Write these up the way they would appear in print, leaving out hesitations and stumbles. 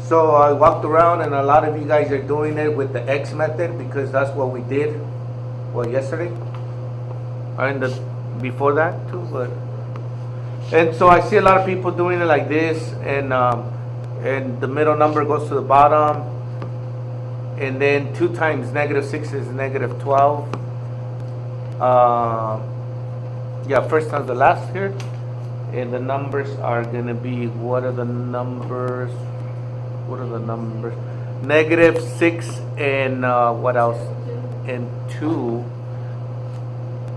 So I walked around, and a lot of you guys are doing it with the X method because that's what we did, well, yesterday, and before that too. And so I see a lot of people doing it like this, and the middle number goes to the bottom, and then 2 times -6 is -12. Yeah, first times the last here, and the numbers are gonna be, what are the numbers? -6 and what else? And 2.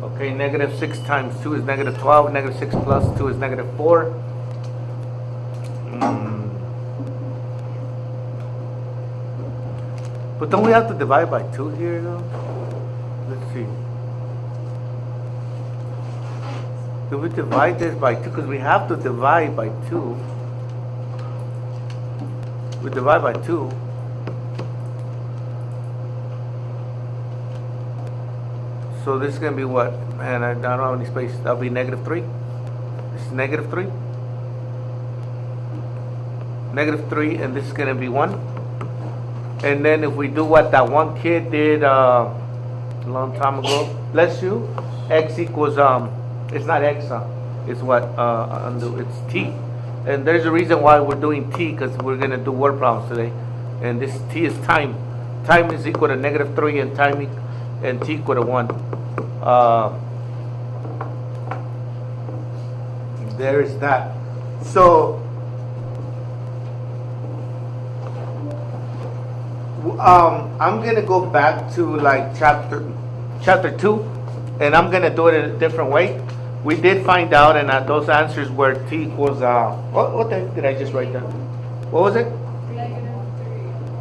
Okay, -6 times 2 is -12. -6 plus 2 is -4. But don't we have to divide by 2 here though? Let's see. Do we divide this by 2? Because we have to divide by 2. We divide by 2. So this is going to be what? Man, I don't have any space. That'll be -3. This is -3. -3, and this is going to be 1. And then if we do what that one kid did a long time ago, bless you, x equals, it's not x, it's what, it's t. And there's a reason why we're doing t, because we're going to do word problems today. And this t is time. Time is equal to -3, and t equal to 1. There is that. So I'm gonna go back to like chapter 2, and I'm gonna do it in a different way. We did find out, and those answers were t equals what the heck did I just write down? What was it?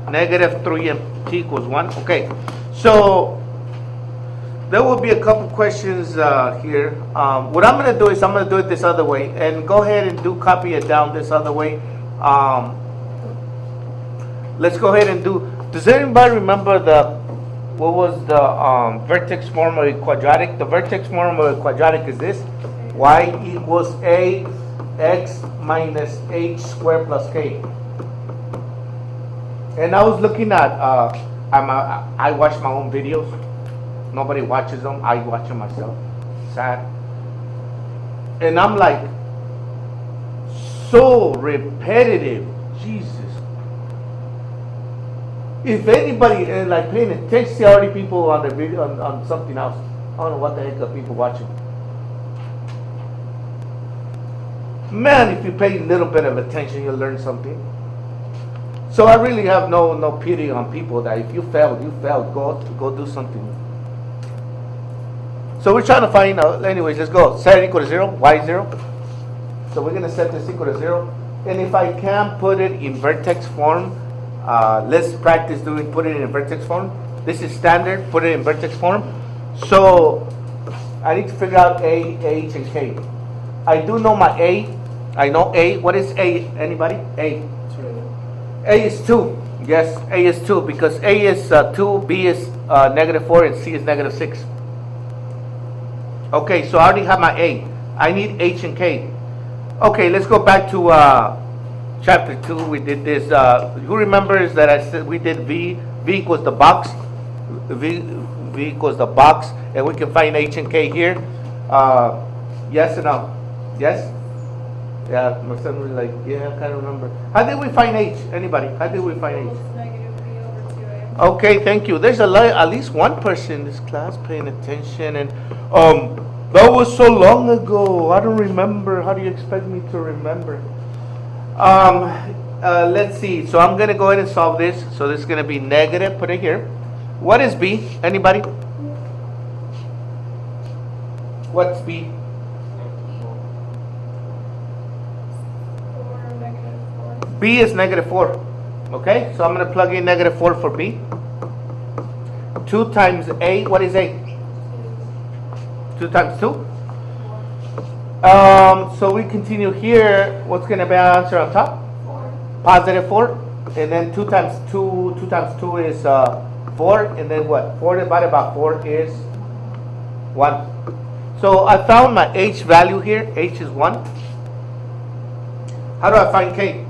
-3 and t equals 1. Okay, so there will be a couple questions here. What I'm gonna do is I'm gonna do it this other way, and go ahead and copy it down this other way. Let's go ahead and do. Does anybody remember what was the vertex form of a quadratic? The vertex form of a quadratic is this: y equals ax minus h squared plus k. And I was looking at, I watch my own videos. Nobody watches them. I watch them myself. Sad. And I'm like, so repetitive. Jesus. If anybody like paying attention, already people on the video on something else. I don't know what the heck are people watching. Man, if you pay a little bit of attention, you'll learn something. So I really have no pity on people that if you failed, you failed. Go do something. So we're trying to find out. Anyways, let's go. Set it equal to 0. Y 0. So we're gonna set this equal to 0. And if I can put it in vertex form. Let's practice put it in vertex form. This is standard, put it in vertex form. So I need to figure out A, H, and K. I do know my A. I know A. What is A? Anybody? A. 2. A is 2. Yes, A is 2 because A is 2, B is -4, and C is -6. Okay, so I already have my A. I need H and K. Okay, let's go back to Chapter 2, we did this. Who remembers that I said we did V? V equals the box. V equals the box, and we can find H and K here. Yes or no? Yes? Yeah, my son was like, yeah, I can't remember. How did we find H? Anybody? How did we find H? Okay, thank you. There's at least one person in this class paying attention, and that was so long ago. I don't remember. How do you expect me to remember? Let's see. So I'm going to go ahead and solve this. So this is going to be negative. Put it here. What is B? Anybody? What's B? 4. B is -4. Okay, so I'm going to plug in -4 for B. 2 times A. What is A? 2 times 2. So we continue here. What's going to be our answer on top? 4. +4. And then 2 times 2. 2 times 2 is 4. And then what? 4 divided by 4 is 1. So I found my H value here. H is 1. How do I find K?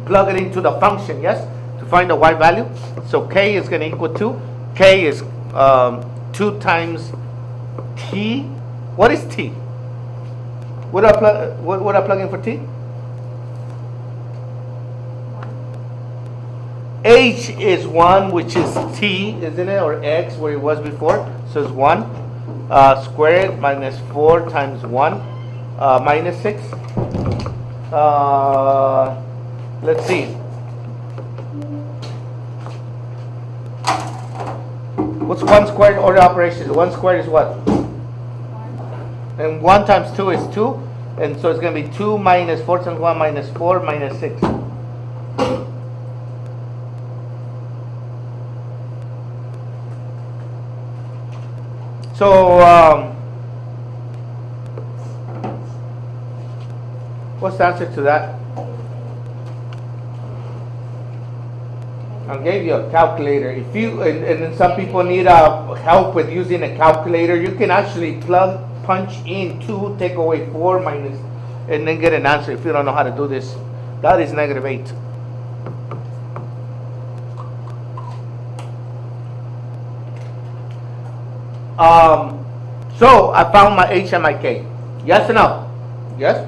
plug it into the function, yes, to find the y value. So k is going to equal to, k is 2 times t. What is t? What do I plug in for t? H is 1, which is t, isn't it? Or x, where it was before. So it's 1 squared minus 4 times 1 minus 6. Let's see. What's 1 squared order operation? 1 squared is what? And 1 times 2 is 2. And so it's going to be 2 minus 4 times 1 minus 4 minus 6. So, what's the answer to that? I gave you a calculator. If you and then some people need help with using a calculator, you can actually punch in 2, take away 4 minus, and then get an answer. If you don't know how to do this, that is negative 8. So I found my h and my k. Yes or no? Yes.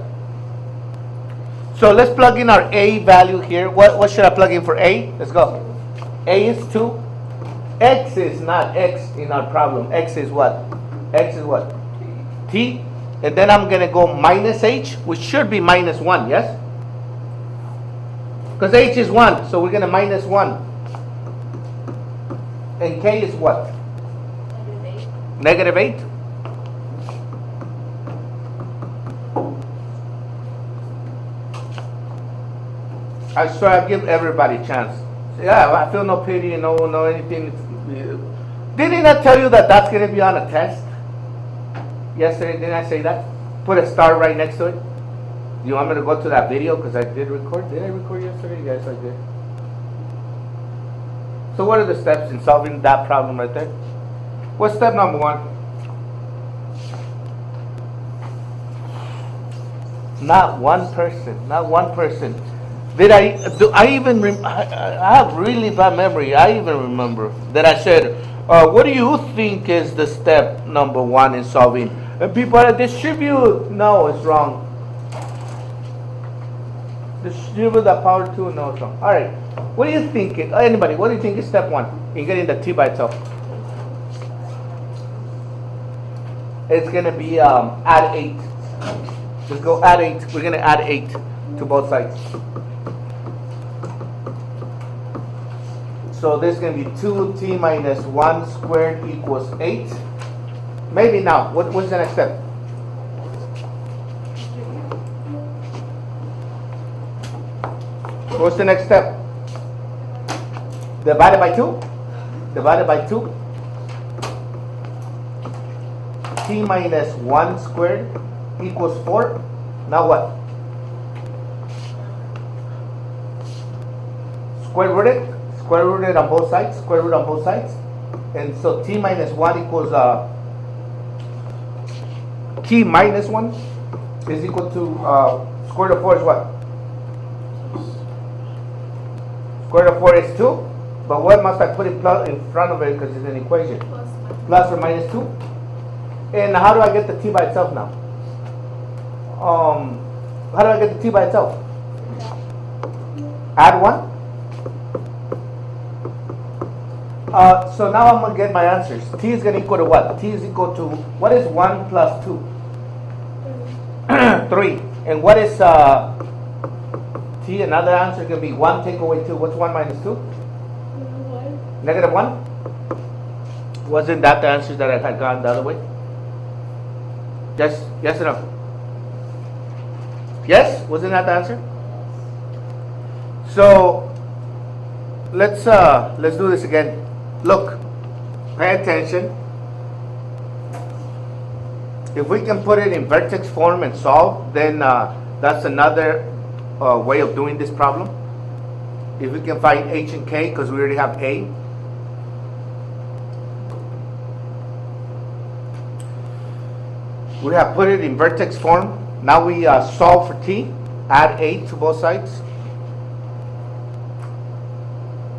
So let's plug in our a value here. What should I plug in for a? Let's go. A is 2. X is not x in our problem. X is what? X is what? T. And then I'm going to go minus h, which should be minus 1, yes? Because h is 1, so we're going to minus 1. And k is what? Negative 8. I give everybody a chance. Yeah, I feel no pity, no anything. Didn't I tell you that that's going to be on a test? Yesterday, didn't I say that? Put a star right next to it. Do you want me to go to that video? Because I did record. Did I record yesterday? Yes, I did. So what are the steps in solving that problem right there? What's step number 1? Not one person. Not one person. I have really bad memory. I even remember that I said, what do you think is the step number 1 in solving? And people distribute. No, it's wrong. Distribute the power to. No, it's wrong. All right. What do you think? Anybody, what do you think is step 1 in getting the t by itself? It's going to be add 8. Just go add 8. We're going to add 8 to both sides. So this is going to be 2t minus 1 squared equals 8. Maybe now. What's the next step? What's the next step? Divided by 2? Divided by 2. T minus 1 squared equals 4. Now what? Square root it. Square root it on both sides. Square root on both sides. And so t minus 1 equals t minus 1 is equal to square root of 4 is what? Square root of 4 is 2. But what must I put in front of it because it's an equation? Plus or minus 2. And how do I get the t by itself now? How do I get the t by itself? Add 1. So now I'm going to get my answers. T is going to equal to what? T is equal to, what is 1 plus 2? 3. And what is T? Another answer is going to be 1 take away 2. What's 1 minus 2? Negative 1. Wasn't that the answer that I had gone the other way? Yes or no? Yes? Wasn't that the answer? So let's do this again. Look, pay attention. If we can put it in vertex form and solve, then that's another way of doing this problem. If we can find h and k, because we already have a. We have put it in vertex form. Now we solve for t. Add 8 to both sides.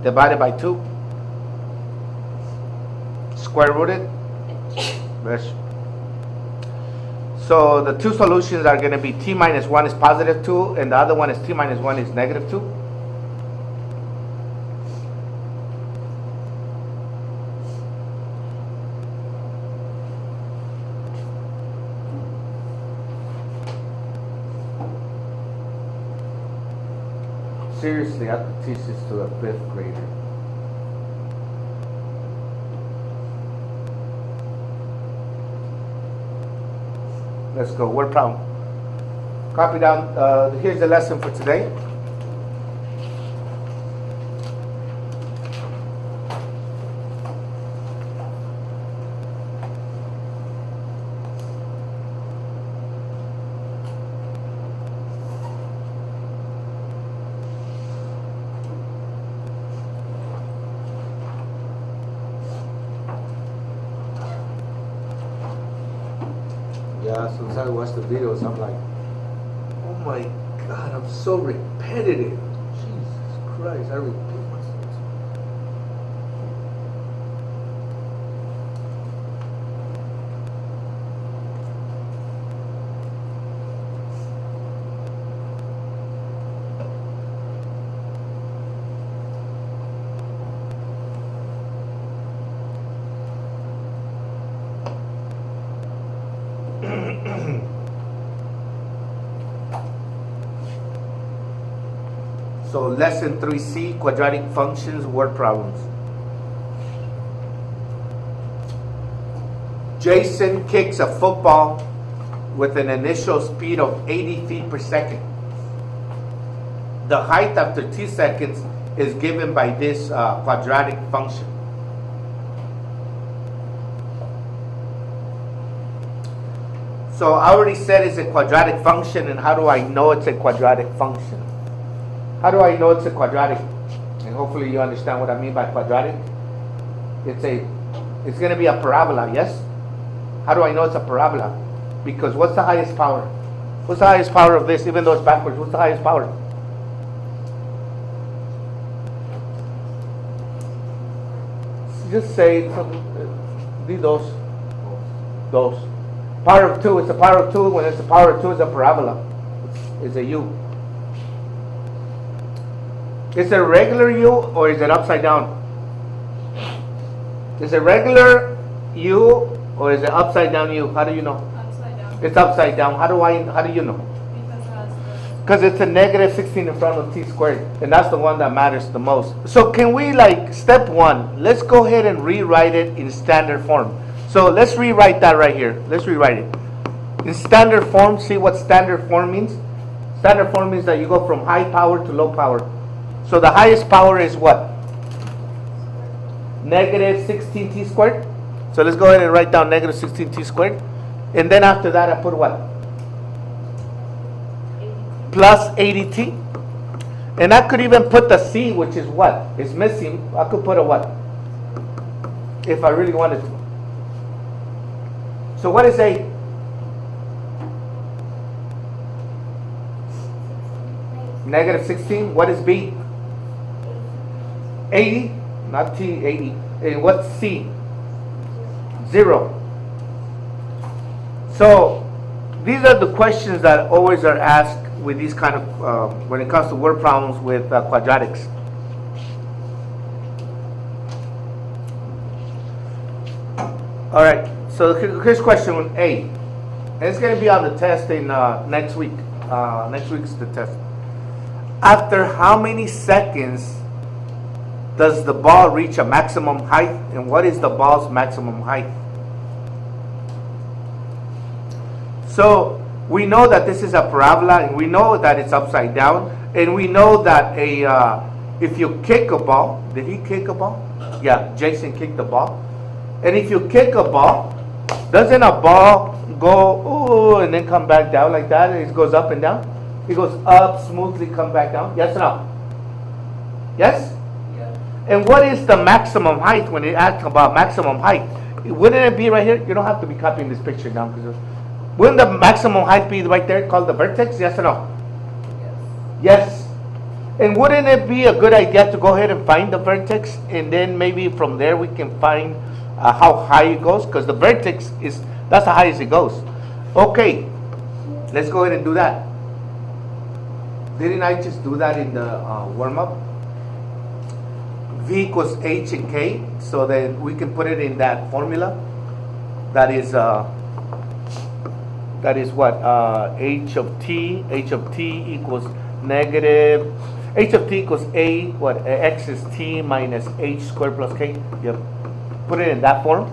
divided by 2. Square rooted. Yes. So the two solutions are going to be t minus 1 is positive 2, and the other one is t minus 1 is negative 2. Seriously, I could teach this to a 5th grader. Let's go. Word problem. Copy down. Here's the lesson for today. Yeah, sometimes I watch the videos, I'm like, oh my God, I'm so repetitive. Jesus Christ, I repeat myself. So lesson 3C, quadratic functions, word problems. Jason kicks a football with an initial speed of 80 feet per second. The height after 2 seconds is given by this quadratic function. So I already said it's a quadratic function, and how do I know it's a quadratic function? How do I know it's a quadratic? And hopefully you understand what I mean by quadratic. It's going to be a parabola, yes? How do I know it's a parabola? Because what's the highest power? What's the highest power of this, even though it's backwards? What's the highest power? Just say those. Power of 2, it's a power of 2. When it's a power of 2, it's a parabola. It's a U. Is it a regular U or is it upside down? Is it regular U or is it upside down U? How do you know? Upside down. It's upside down. How do you know? Because it's a negative 16 in front of t squared, and that's the one that matters the most. So can we, like, step 1, let's go ahead and rewrite it in standard form. So let's rewrite that right here. Let's rewrite it. In standard form, see what standard form means? Standard form means that you go from high power to low power. So the highest power is what? Negative 16t squared. So let's go ahead and write down negative 16t squared. And then after that I put what? Plus 80t. And I could even put the c, which is what? Is missing. I could put a what? If I really wanted to. So what is A? Negative 16. What is B? 80, not T, 80. And what's C? 0. So these are the questions that always are asked with these kind of, when it comes to word problems with quadratics. All right, so here's question A. And it's going to be on the test in next week. Next week's the test. After how many seconds does the ball reach a maximum height, and what is the ball's maximum height? So we know that this is a parabola, and we know that it's upside down, and we know that if you kick a ball, did he kick a ball? Yeah, Jason kicked the ball. And if you kick a ball, doesn't a ball go and then come back down like that? It goes up and down. It goes up smoothly, come back down. Yes or no? Yes? And what is the maximum height when it asks about maximum height? Wouldn't it be right here? You don't have to be copying this picture down. Because wouldn't the maximum height be right there called the vertex? Yes or no? Yes. And wouldn't it be a good idea to go ahead and find the vertex, and then maybe from there we can find how high it goes? Because the vertex that's the highest it goes. Okay, let's go ahead and do that. Didn't I just do that in the warm-up? V equals h and k, so then we can put it in that formula. That is what h of t equals negative. H of t equals a, what, x is t minus h squared plus k. Yep. Put it in that form.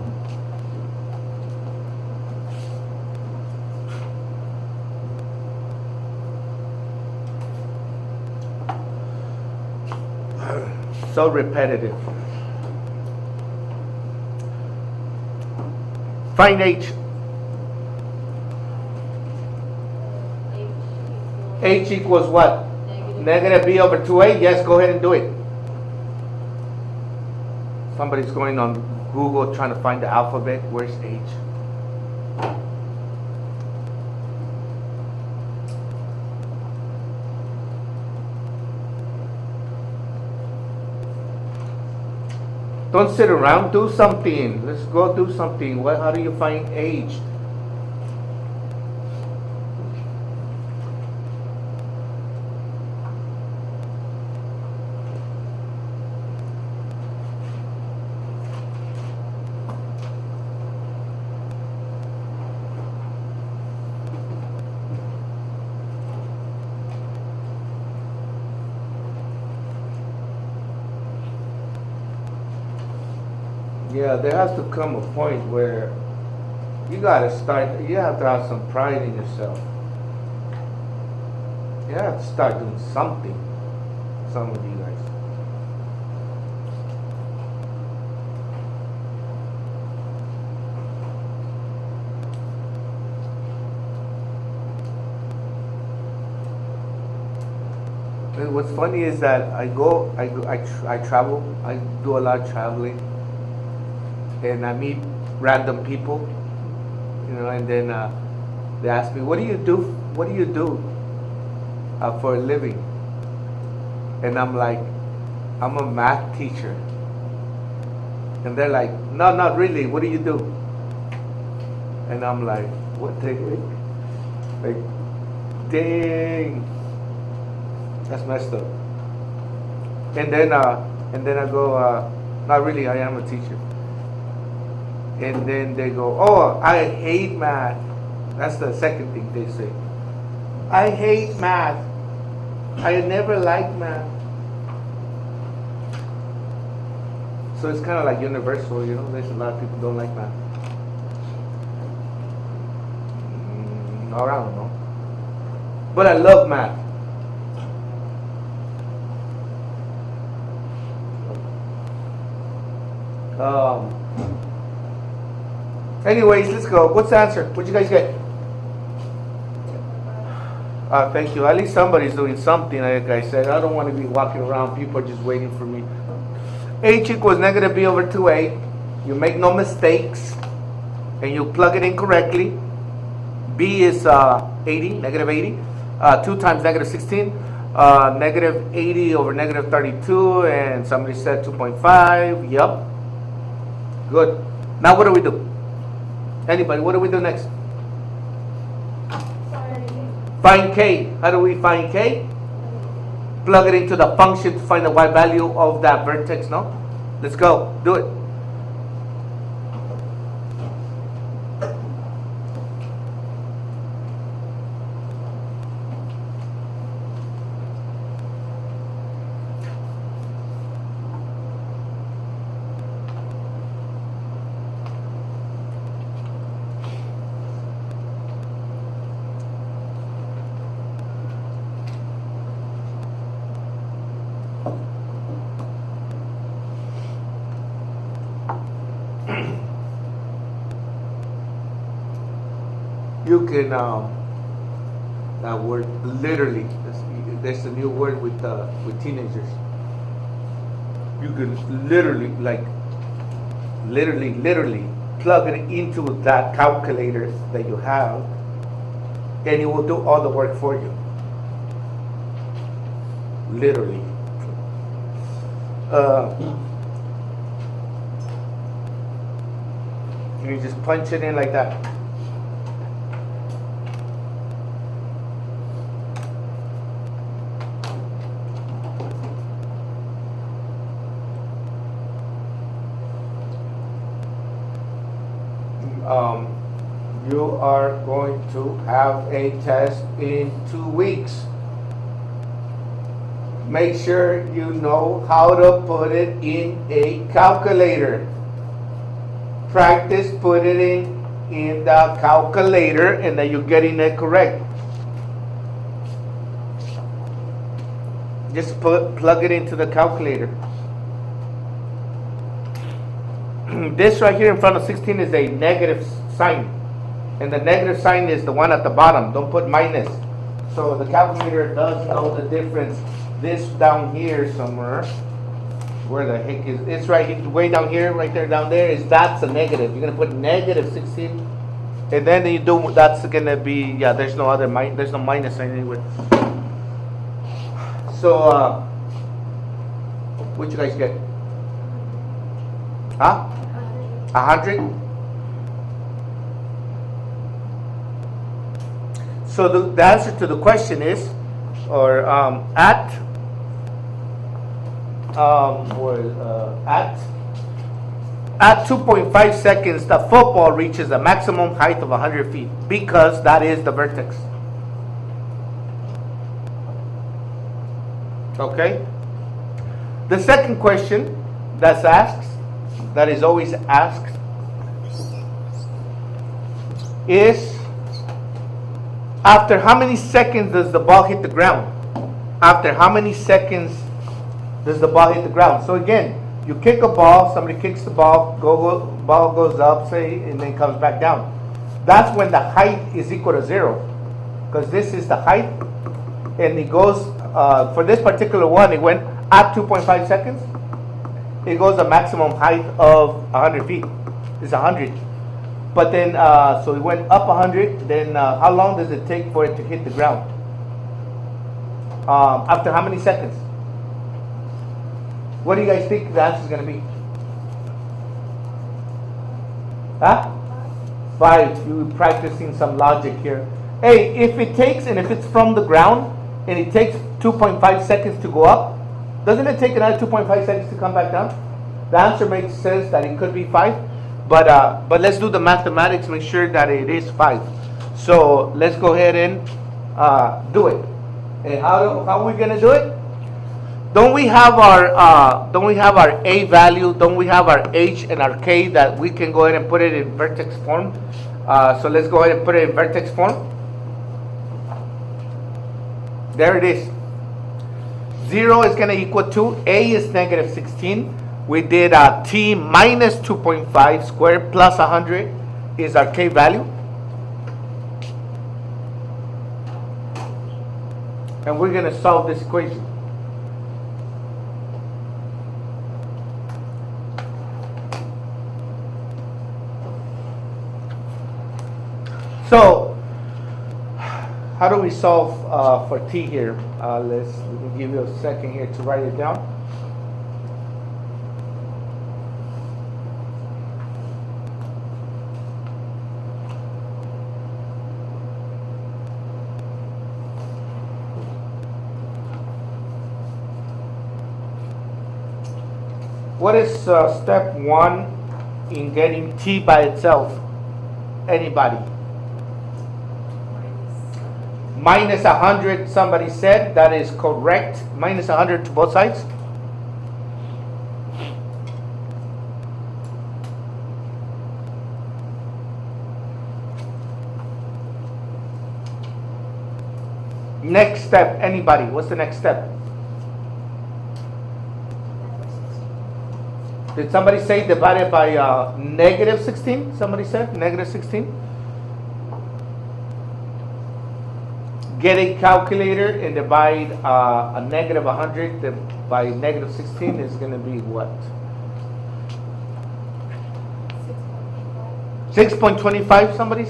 So repetitive. Find h. H equals what? Negative b over 2a. Yes, go ahead and do it. Somebody's going on Google trying to find the alphabet. Where's h? Don't sit around. Do something. Let's go do something. How do you find h? Yeah, there has to come a point where you gotta start, you have to have some pride in yourself. You have to start doing something, some of you guys. And what's funny is that I travel, I do a lot of traveling. And I meet random people, and then they ask me, "What do you do? What do you do for a living?" And I'm like, "I'm a math teacher." And they're like, "No, not really. What do you do?" And I'm like, "What the heck? Like, dang, that's messed up." And then I go, "Not really. I am a teacher." And then they go, "Oh, I hate math." That's the second thing they say. "I hate math. I never liked math." So it's kind of like universal, There's a lot of people who don't like math. Or I don't know. But I love math. Anyways, let's go. What's the answer? What'd you guys get? Thank you. At least somebody's doing something, like I said. I don't want to be walking around. People are just waiting for me. H equals negative b over 2a. You make no mistakes. And you plug it in correctly. B is 80, negative 80. 2 times negative 16. Negative 80 over negative 32. And somebody said 2.5. Yup. Good. Now what do we do? Anybody, what do we do next? Find k. How do we find k? Plug it into the function to find the y value of that vertex, no? Let's go. Do it. You can, that word, literally, there's a new word with teenagers. You can literally plug it into that calculator that you have, and it will do all the work for you. literally. You just punch it in like that. You are going to have a test in 2 weeks. Make sure you know how to put it in a calculator. Practice put it in the calculator and that you're getting it correct. Just plug it into the calculator. This right here in front of 16 is a negative sign. And the negative sign is the one at the bottom. Don't put minus. So the calculator does know the difference. This down here somewhere, where the heck is, it's right here, way down here, right there, down there, that's a negative. You're going to put negative 16. And then you do, that's going to be, yeah, there's no other, there's no minus sign anywhere. So, what you guys get? Huh? 100? So the answer to the question is, or at 2.5 seconds, the football reaches a maximum height of 100 feet because that is the vertex. Okay. The second question that's asked, that is always asked, is after how many seconds does the ball hit the ground? After how many seconds does the ball hit the ground? So again, you kick a ball, somebody kicks the ball, ball goes up, say, and then comes back down. That's when the height is equal to 0. Because this is the height, and it goes, for this particular one, it went at 2.5 seconds. It goes a maximum height of 100 feet. It's 100. But then, so it went up 100, then how long does it take for it to hit the ground? After how many seconds? What do you guys think the answer is going to be? Huh? 5. You're practicing some logic here. Hey, if it takes, and if it's from the ground, and it takes 2.5 seconds to go up, doesn't it take another 2.5 seconds to come back down? The answer makes sense that it could be 5. But let's do the mathematics, make sure that it is 5. So let's go ahead and do it. And how are we gonna do it? Don't we have our A value? Don't we have our H and our K that we can go ahead and put it in vertex form? So let's go ahead and put it in vertex form. There it is. 0 is gonna equal to, A is negative 16. We did t minus 2.5 squared plus 100 is our k value. And we're going to solve this equation. So, how do we solve for t here? Let me give you a second here to write it down. What is step 1 in getting t by itself? Anybody? Minus 100, somebody said. That is correct. Minus 100 to both sides. Next step, anybody? What's the next step? Did somebody say divided by negative 16? Somebody said negative 16? Get a calculator and divide a negative 100 by negative 16 is going to be what? 6.25, somebody?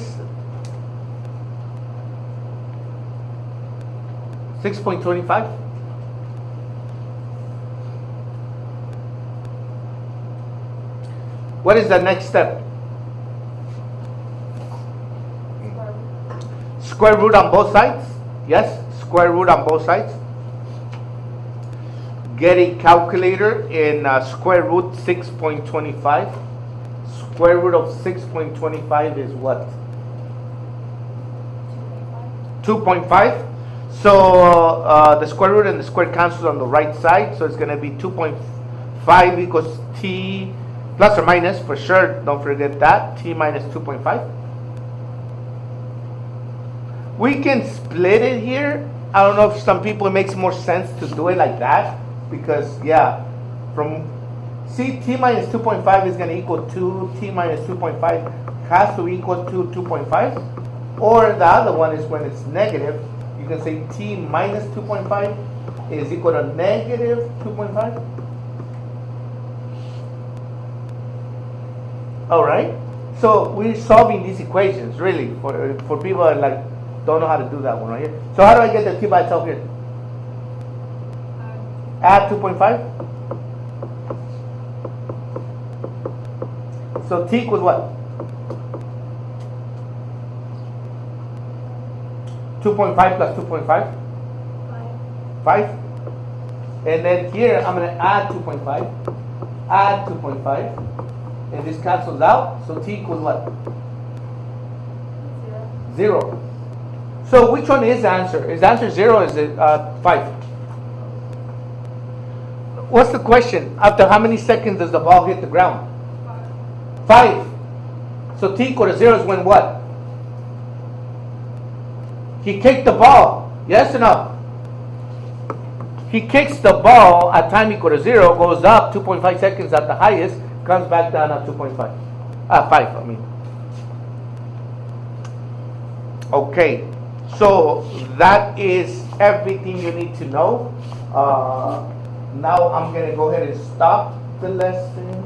6.25? What is the next step? Square root on both sides? Yes, square root on both sides. Get a calculator in square root 6.25. Square root of 6.25 is what? 2.5. So the square root and the square cancels on the right side. So it's going to be 2.5 equals t plus or minus, for sure, don't forget that, t minus 2.5. We can split it here. I don't know if some people it makes more sense to do it like that, because yeah, from t minus 2.5 is going to equal 2, t minus 2.5 has to equal to 2.5, or the other one is when it's negative, you can say t minus 2.5 is equal to negative 2.5. All right, so we're solving these equations really for people that like don't know how to do that one right here. So how do I get the t by itself here? Add 2.5. So t equals what? 2.5 plus 2.5? 5. And then here I'm going to add 2.5. Add 2.5. And this cancels out. So t equals what? 0. So which one is the answer? Is the answer 0 or is it 5? What's the question? After how many seconds does the ball hit the ground? 5. So t equal to 0 is when what? He kicked the ball. Yes or no? He kicks the ball at time equal to 0, goes up 2.5 seconds at the highest, comes back down at 2.5. 5, I mean. Okay, so that is everything you need to know. Now I'm going to go ahead and stop the lesson.